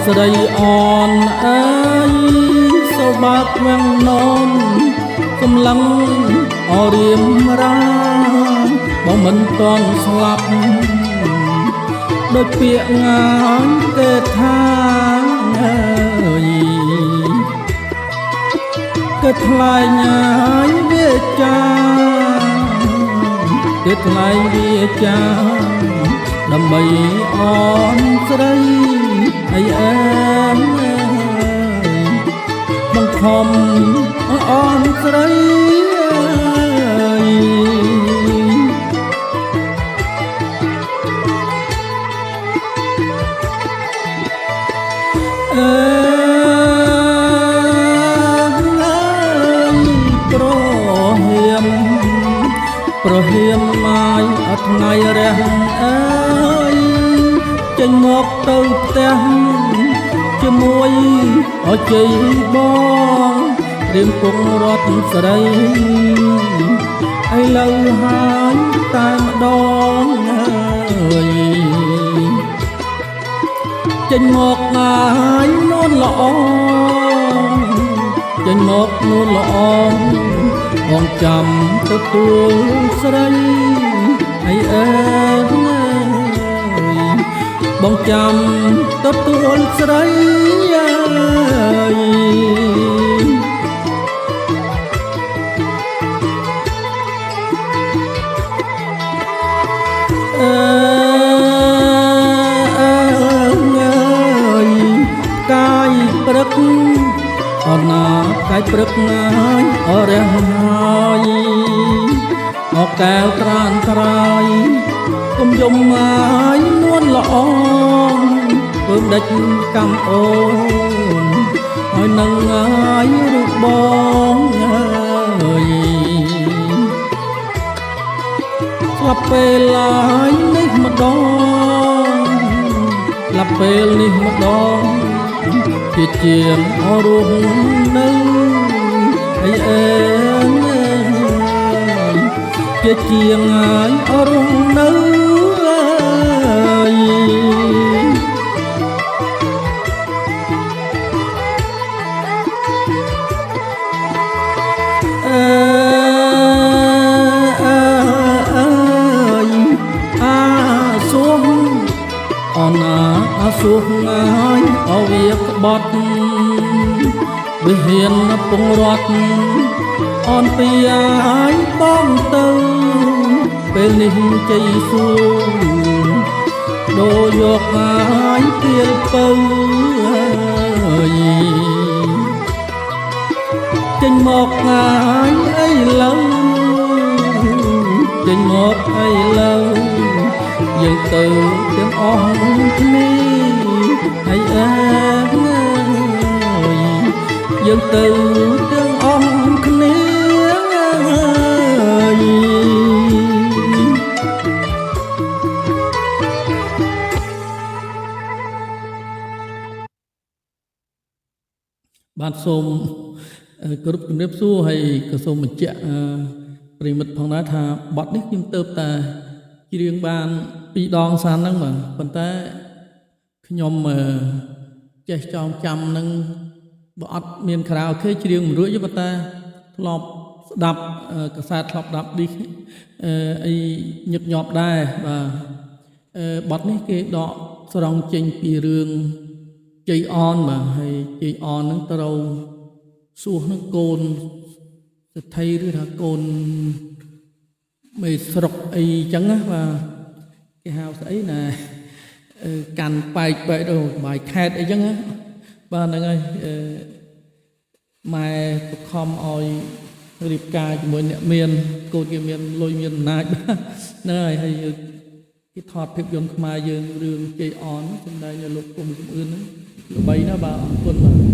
ស្រីអនអើយសូបាក់វាំងននកំឡឹងអរៀមរាបងមិនតន់ស្លាប់ដូចពាក្យងាយគេថាអើយគេថ្លៃញ៉ាយវាចាគេថ្លៃវាចាដើម្បីអនស្រីអីអើយបង្ខំអនស្រីប្រហៀមមកអត់ថ្ងៃរះអើយចេញមកទៅផ្ទះជាមួយអជ័យបងរៀមពងរត់ស្រីឥឡូវហើយតែម្ដងអើយចេញមកហើយនួនល្អចេញមកនួនល្អបងចាំទទួលស្រីអីអើយបងចាំទទួលស្រីអើយកាយព្រឹកអរណាកាយព្រឹកណាយអរះហើយអកែវត្រានត្រាយកុំយំហើយនួនល្អពើដេចកំអូនហើយនឹងហើយរូបបងអើយស្លាប់ពេលឡើយនេះម្ដងស្លាប់ពេលនេះម្ដងជាជាងអរស់នៅអីអើយជាជាងហើយអរស់នៅសួរងាយអវាក្បត់វិហានពងរត់អនពីហើយបងទៅពេលនេះជ័យសួរដូរយកហើយទៀលពៅចេញមកហើយអីលើចេញមកអីលើយើងទៅទាំងអស់គ្នាហើយអើយយើងទៅទាំងអស់គ្នាបាទសូមគោរពជំរាបសួរហើយក៏សូមបញ្ជាក់ប្រិមិត្តផងដែរថាបទនេះខ្ញុំទៅតែច្រៀងបាន2ដងសានហ្នឹងបាទប៉ុន្តែខ្ញុំចេះចងចាំនឹងបើអត់មានខារ៉ាអូខេច្រៀងមិនរួចទេប៉ុន្តែធ្លាប់ស្ដាប់កាសែតធ្លាប់ស្ដាប់ឌីសអីញឹកញាប់ដែរបាទបទនេះគេដកស្រង់ចេញពីរឿងជ័យអនបាទហើយជ័យអនហ្នឹងត្រូវសួរនឹងកូនសេដ្ឋីឬថាកូនមេស្រុកអីចឹងណាបាទគេហៅស្អីណាកាន់បែកទៅបាយខេតអីចឹងណាបាទហ្នឹងហើយម៉ែបខំឲ្យរៀបការជាមួយអ្នកមានកូនគេមានលុយមានអំណាចហ្នឹងហើយគេថតភាពយន្តខ្មែរយើងរឿងជ័យអនសម្ដែងនៅលោកគុំសំអឿនហ្នឹងល្បីណាស់បាទអរគុណបាទ